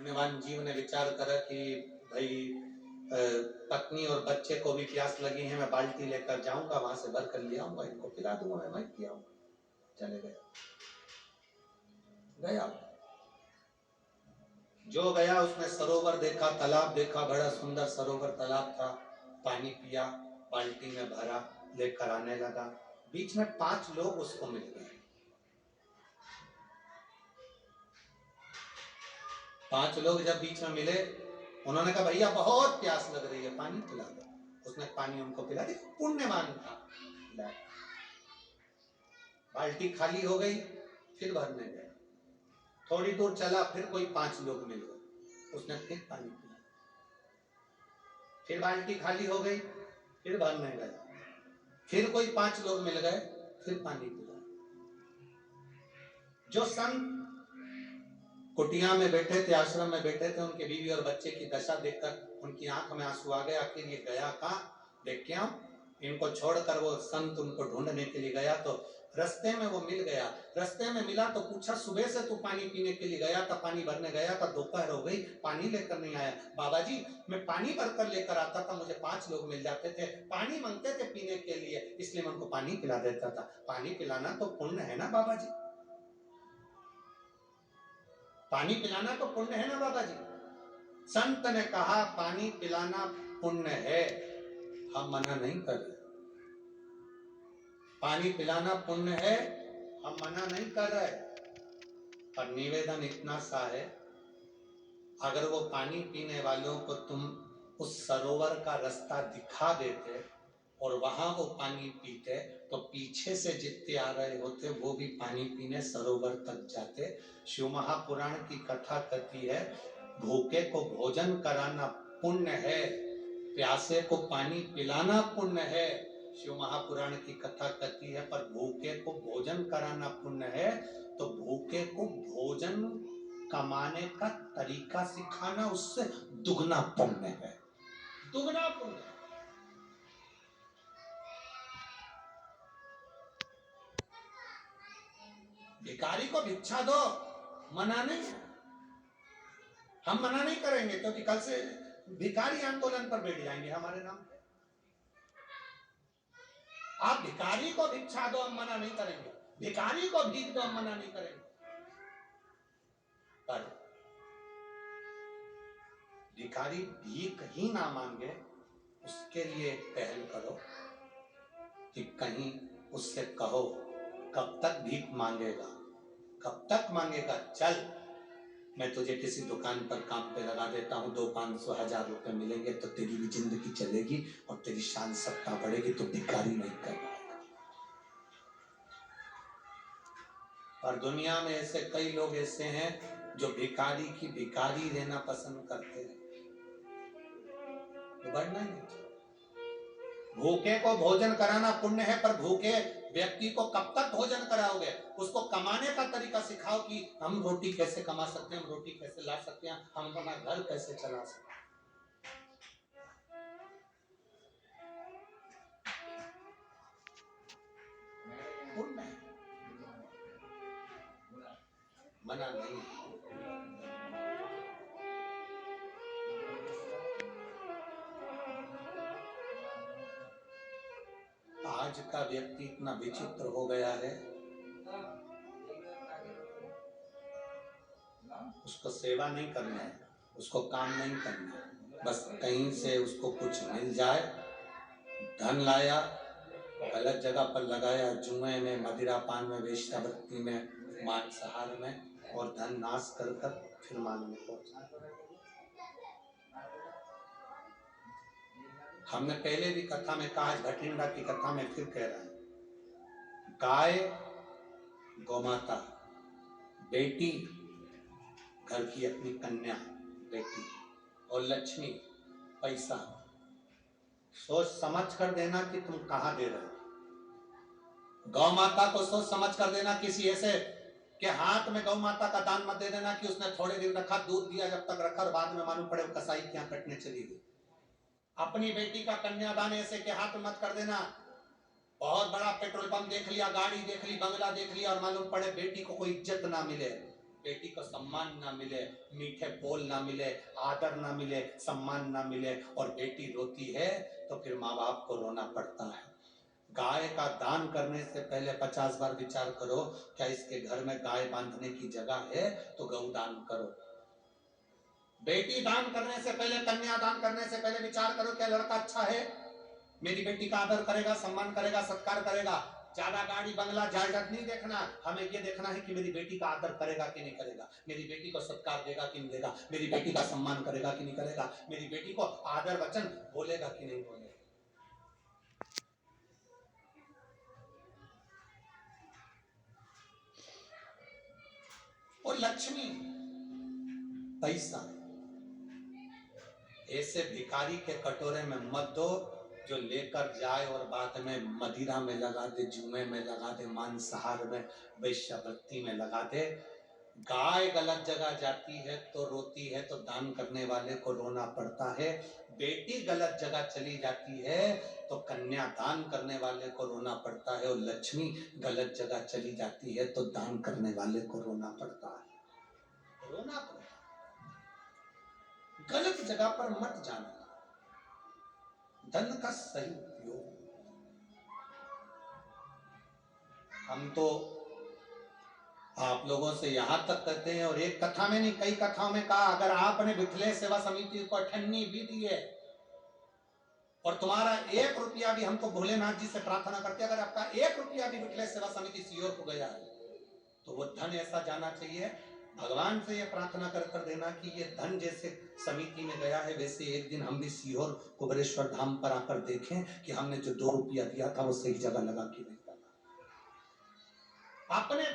पुण्यवान जीव ने विचार करा कि भाई पत्नी और बच्चे को भी प्यास लगी है, मैं बाल्टी लेकर जाऊंगा, वहां से भर कर ले आऊंगा, इनको पिला दूंगा, मैं पिलाऊंगा। चले गया। जो गया उसने सरोवर देखा, तालाब देखा, बड़ा सुंदर सरोवर तालाब था। पानी पिया, बाल्टी में भरा, लेकर आने लगा। बीच में 5 लोग उसको मिल गए। 5 लोग जब बीच में मिले, उन्होंने कहा भैया बहुत प्यास लग रही है, पानी पिला दो। उसने पानी उनको पिला दी, पुण्यवान था। बाल्टी खाली हो गई, फिर भरने गया। थोड़ी दूर चला, फिर कोई 5 लोग मिल गए, उसने फिर पानी पिला। फिर बाल्टी खाली हो गई, फिर भरने गया। फिर कोई 5 लोग मिल गए, फिर पानी पिला। जो संत कुटिया में बैठे थे, आश्रम में बैठे थे, उनके बीवी और बच्चे की दशा देखकर उनकी आंख में आंसू आ गए। आखिर ये गया कहां, देख के आओ। इनको छोड़कर वो संत उनको ढूंढने के लिए गया, तो रास्ते में वो मिल गया। रास्ते में मिला तो पूछा, सुबह से तू पानी पीने के लिए गया था, पानी भरने गया था, दोपहर हो गई, पानी लेकर नहीं आया। बाबा जी, मैं पानी भरकर लेकर आता था, मुझे 5 लोग मिल जाते थे, पानी मांगते थे पीने के लिए, इसलिए मैं उनको पानी पिला देता था। पानी पिलाना तो पुण्य है ना बाबा जी, पानी पिलाना तो पुण्य है ना बाबा जी। संत ने कहा पानी पिलाना पुण्य है, हम मना नहीं कर रहे। पानी पिलाना पुण्य है, हम मना नहीं कर रहे, पर निवेदन इतना सा है, अगर वो पानी पीने वालों को तुम उस सरोवर का रास्ता दिखा देते और वहां वो पानी पीते, तो पीछे से जितने आ रहे होते वो भी पानी पीने सरोवर तक जाते। शिव महापुराण की कथा कहती है, भूखे को भोजन कराना पुण्य है, प्यासे को पानी पिलाना पुण्य है। शिव महापुराण की कथा कहती है, पर भूखे को भोजन कराना पुण्य है, तो भूखे को भोजन कमाने का तरीका सिखाना उससे दुगना पुण्य है, दुगना पुण्य। भिखारी को भिक्षा दो, मना नहीं है, हम मना नहीं करेंगे, क्योंकि कल से भिखारी आंदोलन पर बैठ जाएंगे हमारे नाम पे। आप भिखारी को भिक्षा दो, हम मना नहीं करेंगे, भिखारी को भीख दो, हम मना नहीं करेंगे, पर भिखारी भीख ही ना मांगे, उसके लिए एक पहल करो कि कहीं उससे कहो, कब तक भीख मांगेगा, कब तक मांगेगा, चल मैं तुझे किसी दुकान पर काम पे लगा देता हूँ, 200-500-1000 रुपए मिलेंगे तो तेरी भी जिंदगी चलेगी और तेरी शान सत्ता बढ़ेगी, तो भिखारी नहीं कर पाएगा। और दुनिया में ऐसे कई लोग ऐसे हैं जो भिखारी की भिखारी रहना पसंद करते हैं, तो बढ़ना ही नहीं। भूखे को भोजन कराना पुण्य है, पर भूखे व्यक्ति को कब तक भोजन कराओगे, उसको कमाने का तरीका सिखाओ कि हम रोटी कैसे कमा सकते हैं, हम रोटी कैसे ला सकते हैं, हम अपना घर कैसे चला सकते हैं। पुण्य मना नहीं। आज का व्यक्ति इतना विचित्र हो गया है, उसको सेवा नहीं करना है, उसको काम नहीं करना है, बस कहीं से उसको कुछ मिल जाए, धन लाया, गलत जगह पर लगाया, जुए में, मदिरा पान में, वेश्यावृत्ति में, मांसाहार में, और धन नाश कर कर फिर मांगने पहुंचा। हमने पहले भी कथा में कहा, भटिंडा की कथा में फिर कह रहा है, गाय गौमाता, बेटी घर की अपनी कन्या बेटी, और लक्ष्मी पैसा, सोच समझ कर देना कि तुम कहां दे रहे हो। गौ माता को सोच समझ कर देना, किसी ऐसे के हाथ में गौ माता का दान मत दे देना कि उसने थोड़े दिन रखा, दूध दिया जब तक रखा, और बाद में मालूम पड़े वो कसाई क्या कटने चली गई। अपनी बेटी का कन्यादान ऐसे के हाथ में मत कर देना। बहुत बड़ा पेट्रोल पंप देख लिया, गाड़ी देख ली, बंगला देख लिया, और मालूम पड़े बेटी को कोई इज्जत ना मिले, बेटी को सम्मान ना मिले, मीठे बोल ना मिले, आदर ना मिले, सम्मान ना मिले और बेटी रोती है तो फिर माँ बाप को रोना पड़ता है। गाय का दान करने से पहले 50 बार विचार करो, क्या इसके घर में गाय बांधने की जगह है तो गौ दान करो। बेटी दान करने से पहले, कन्या दान करने से पहले विचार करो, क्या लड़का अच्छा है, मेरी बेटी का आदर करेगा, सम्मान करेगा, सत्कार करेगा। ज्यादा गाड़ी बंगला जायदाद नहीं देखना, हमें ये देखना है कि मेरी बेटी का आदर करेगा कि नहीं करेगा, मेरी बेटी को सत्कार देगा कि नहीं देगा, मेरी बेटी का सम्मान करेगा कि नहीं करेगा, मेरी बेटी को आदर वचन बोलेगा कि नहीं बोलेगा। और लक्ष्मी पैसा ऐसे भिखारी के कटोरे में मत दो जो लेकर जाए और बाद में मदिरा में लगा दे, जुए में लगा दे, मांसाहार में, वेश्यावृत्ति में लगा दे। गाय गलत जगह जाती है तो रोती है तो दान करने वाले को रोना पड़ता है। बेटी गलत जगह चली जाती है तो कन्या दान करने वाले को रोना पड़ता है। और लक्ष्मी गलत जगह चली जाती है तो दान करने वाले को रोना पड़ता है। रोना पड़ता है। गलत जगह पर मत जाना। धन का सही उपयोग। हम तो आप लोगों से यहां तक कहते हैं, और एक कथा में नहीं कई कथाओं में कहा, अगर आपने विठले सेवा समिति को अठन्नी भी दी है और तुम्हारा 1 रुपया भी, हम तो भोलेनाथ जी से प्रार्थना करते हैं, अगर आपका 1 रुपया भी विठले सेवा समिति सीओर को गया है तो वो धन ऐसा जाना चाहिए, भगवान से ये प्रार्थना कर देना कि ये धन जैसे समिति में गया है वैसे एक दिन हम भी सीहोर कुबेरेश्वर धाम पर आकर देखें कि हमने जो 2 रुपया दिया था वो सही जगह लगा कि नहीं लगा। अपने